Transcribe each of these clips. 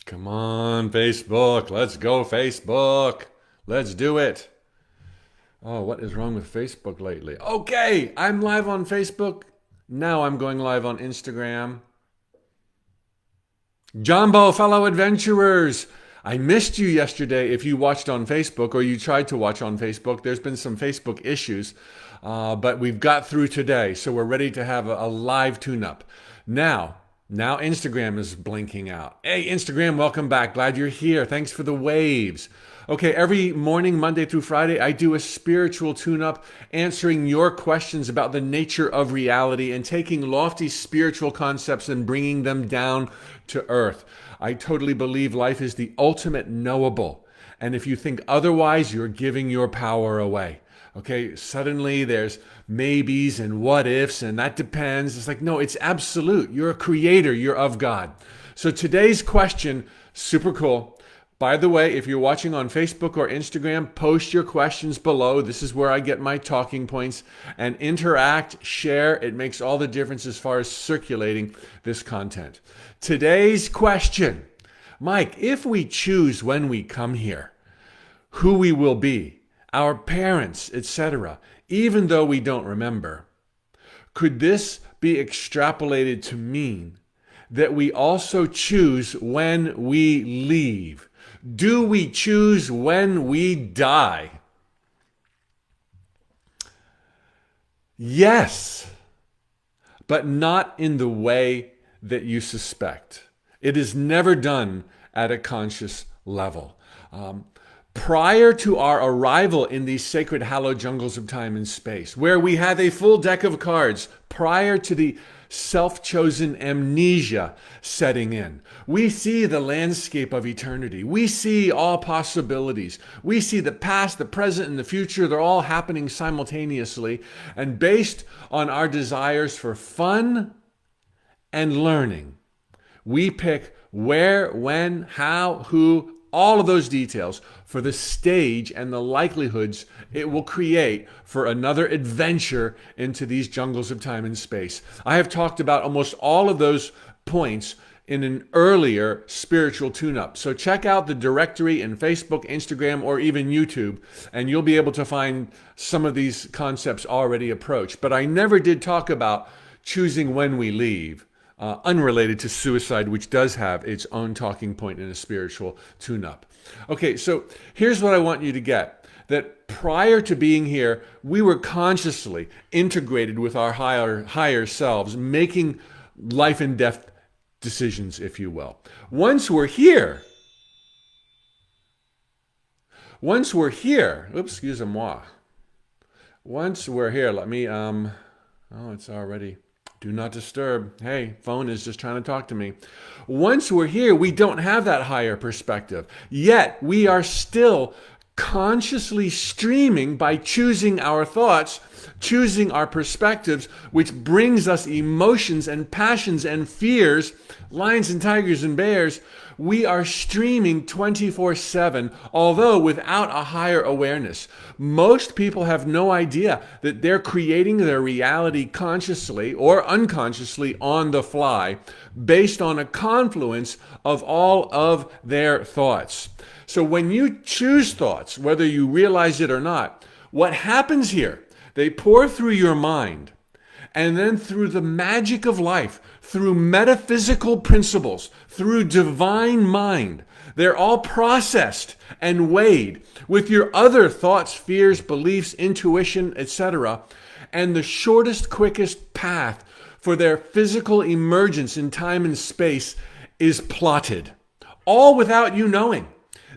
Come on, Facebook. Let's go, Facebook. Let's do it. Oh, what is wrong with Facebook lately? Okay, I'm live on Facebook. Now I'm going live on Instagram. Jumbo, fellow adventurers. I missed you yesterday if you watched on Facebook or you tried to watch on Facebook. There's been some Facebook issues, but we've got through today. So we're ready to have a live tune-up. Now Instagram is blinking out. Hey, Instagram, welcome back. Glad you're here. Thanks for the waves. Okay, every morning, Monday through Friday, I do a spiritual tune-up, answering your questions about the nature of reality and taking lofty spiritual concepts and bringing them down to earth. I totally believe life is the ultimate knowable. And if you think otherwise, you're giving your power away. Okay, suddenly there's maybes and what ifs, and that depends. It's like, no, it's absolute. You're a creator. You're of God. So today's question, super cool. By the way, if you're watching on Facebook or Instagram, post your questions below. This is where I get my talking points, and interact, share. It makes all the difference as far as circulating this content. Today's question, Mike, if we choose when we come here, who we will be, our parents, etc., even though we don't remember, could this be extrapolated to mean that we also choose when we leave? Do we choose when we die? Yes, but not in the way that you suspect. It is never done at a conscious level. Prior to our arrival in these sacred hallowed jungles of time and space, where we have a full deck of cards, prior to the self-chosen amnesia setting in, we see the landscape of eternity. We see all possibilities. We see the past, the present, and the future. They're all happening simultaneously. And based on our desires for fun and learning, we pick where, when, how, who, all of those details for the stage and the likelihoods it will create for another adventure into these jungles of time and space. I have talked about almost all of those points in an earlier spiritual tune-up. So check out the directory in Facebook, Instagram, or even YouTube, and you'll be able to find some of these concepts already approached. But I never did talk about choosing when we leave. Unrelated to suicide, which does have its own talking point in a spiritual tune-up. Okay, so here's what I want you to get. That prior to being here, we were consciously integrated with our higher selves, making life and death decisions, if you will. Once we're here, oops, excusez-moi. Once we're here, let me, it's already... Do not disturb. Hey, phone is just trying to talk to me. Once we're here, we don't have that higher perspective. Yet, we are still consciously streaming by choosing our thoughts, choosing our perspectives, which brings us emotions and passions and fears, lions and tigers and bears. We are streaming 24/7, although without a higher awareness. Most people have no idea that they're creating their reality consciously or unconsciously on the fly based on a confluence of all of their thoughts. So when you choose thoughts, whether you realize it or not, what happens here? They pour through your mind, and then through the magic of life, through metaphysical principles, through divine mind, they're all processed and weighed with your other thoughts, fears, beliefs, intuition, etc. And the shortest, quickest path for their physical emergence in time and space is plotted, all without you knowing.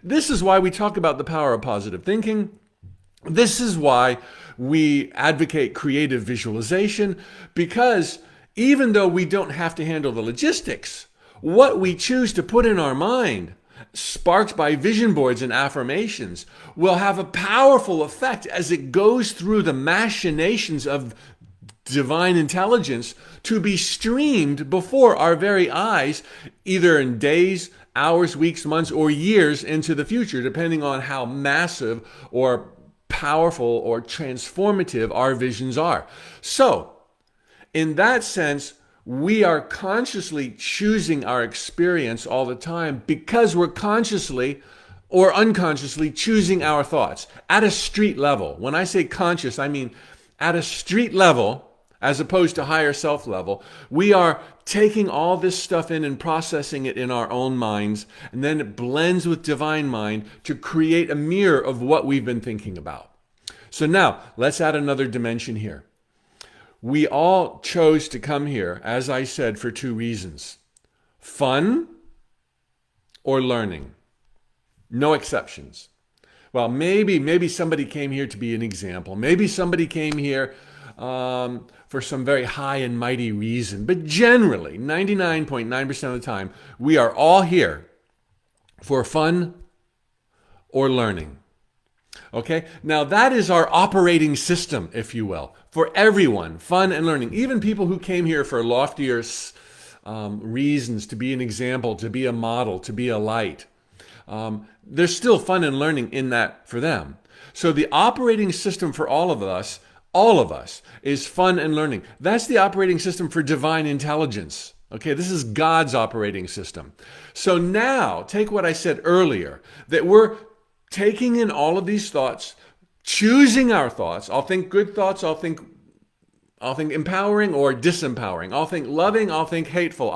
This is why we talk about the power of positive thinking. This is why we advocate creative visualization, because even though we don't have to handle the logistics, what we choose to put in our mind, sparked by vision boards and affirmations, will have a powerful effect as it goes through the machinations of divine intelligence to be streamed before our very eyes, either in days, hours, weeks, months, or years into the future, depending on how massive or powerful or transformative our visions are. So, in that sense, we are consciously choosing our experience all the time because we're consciously or unconsciously choosing our thoughts at a street level. When I say conscious, I mean at a street level, as opposed to higher self level. We are taking all this stuff in and processing it in our own minds, and then it blends with divine mind to create a mirror of what we've been thinking about. So now, let's add another dimension here. We all chose to come here, as I said, for two reasons: fun or learning. No exceptions. Well, maybe somebody came here to be an example. Maybe somebody came here for some very high and mighty reason. But generally, 99.9% of the time, we are all here for fun or learning. Okay? Now, that is our operating system, if you will, for everyone, fun and learning. Even people who came here for loftier reasons, to be an example, to be a model, to be a light. There's still fun and learning in that for them. So the operating system for all of us, is fun and learning. That's the operating system for divine intelligence. Okay, this is God's operating system. So now, take what I said earlier, that we're taking in all of these thoughts, choosing our thoughts. I'll think good thoughts, I'll think empowering or disempowering. I'll think loving, I'll think hateful.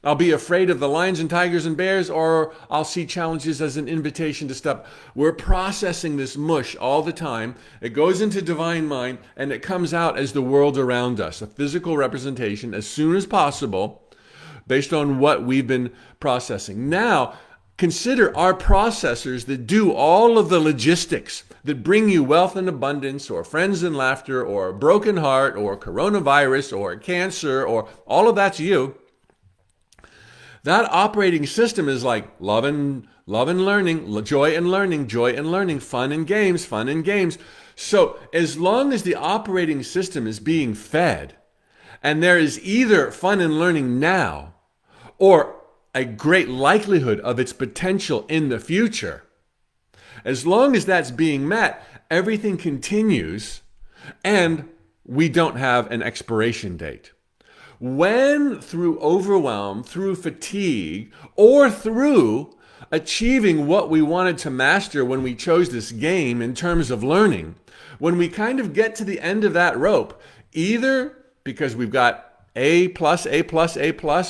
I'll be afraid of the lions and tigers and bears, or I'll see challenges as an invitation to step. We're processing this mush all the time. It goes into divine mind, and it comes out as the world around us, a physical representation as soon as possible, based on what we've been processing. Now, consider our processors that do all of the logistics that bring you wealth and abundance, or friends and laughter, or a broken heart, or coronavirus, or cancer, or all of that's you. That operating system is like love and learning, joy and learning, fun and games. So as long as the operating system is being fed, and there is either fun and learning now, or a great likelihood of its potential in the future, as long as that's being met, everything continues, and we don't have an expiration date. When through overwhelm, through fatigue, or through achieving what we wanted to master when we chose this game in terms of learning, when we kind of get to the end of that rope, either because we've got A+,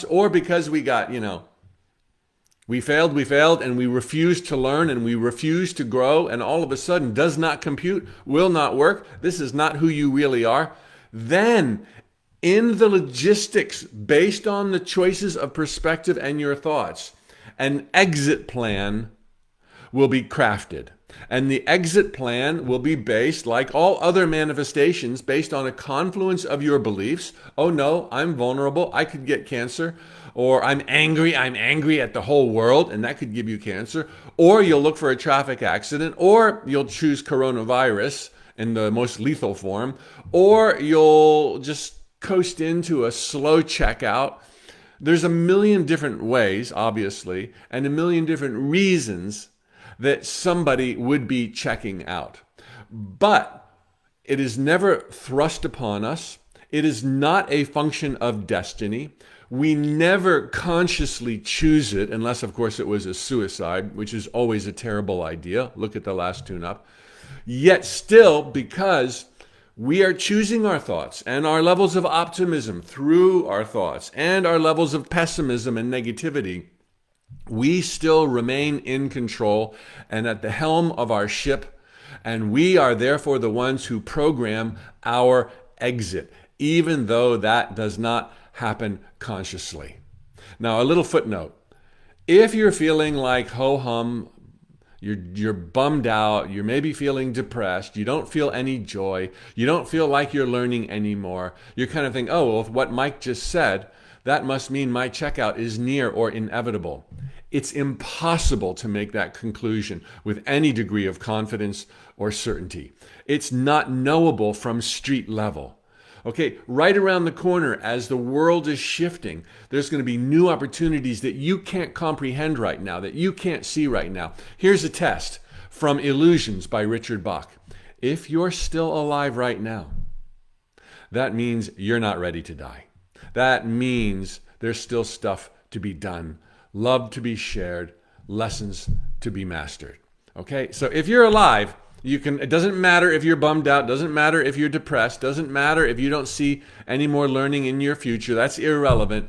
or because we got, we failed, and we refuse to learn, and we refuse to grow, and all of a sudden does not compute, will not work, this is not who you really are, then in the logistics based on the choices of perspective and your thoughts, an exit plan will be crafted. And the exit plan will be based, like all other manifestations, based on a confluence of your beliefs. Oh no, I'm vulnerable, I could get cancer. Or I'm angry at the whole world, and that could give you cancer. Or you'll look for a traffic accident, or you'll choose coronavirus in the most lethal form, or you'll just coast into a slow checkout. There's a million different ways, obviously, and a million different reasons that somebody would be checking out. But it is never thrust upon us. It is not a function of destiny. We never consciously choose it, unless, of course, it was a suicide, which is always a terrible idea. Look at the last tune-up. Yet still, because we are choosing our thoughts and our levels of optimism through our thoughts and our levels of pessimism and negativity, we still remain in control and at the helm of our ship, and we are therefore the ones who program our exit, even though that does not happen consciously. Now, a little footnote. If you're feeling like ho-hum, you're bummed out, you're maybe feeling depressed, you don't feel any joy, you don't feel like you're learning anymore, you're kind of thinking, oh, well, with what Mike just said, that must mean my checkout is near or inevitable. It's impossible to make that conclusion with any degree of confidence or certainty. It's not knowable from street level. Okay, right around the corner, as the world is shifting, there's going to be new opportunities that you can't comprehend right now, that you can't see right now. Here's a test from Illusions by Richard Bach. If you're still alive right now, that means you're not ready to die. that means there's still stuff to be done, love to be shared, lessons to be mastered. Okay, so if you're alive, it doesn't matter if you're bummed out, doesn't matter if you're depressed, doesn't matter if you don't see any more learning in your future. That's irrelevant.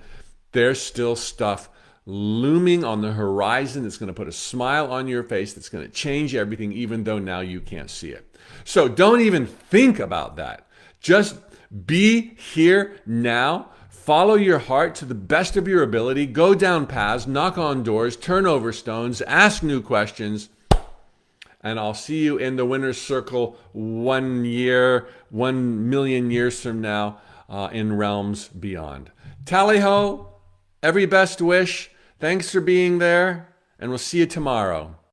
There's still stuff looming on the horizon that's going to put a smile on your face, that's going to change everything, even though now you can't see it. So don't even think about that. Just be here now. Follow your heart to the best of your ability. Go down paths, knock on doors, turn over stones, ask new questions. And I'll see you in the winner's circle 1 year, 1 million years from now in realms beyond. Tally ho, every best wish. Thanks for being there, and we'll see you tomorrow.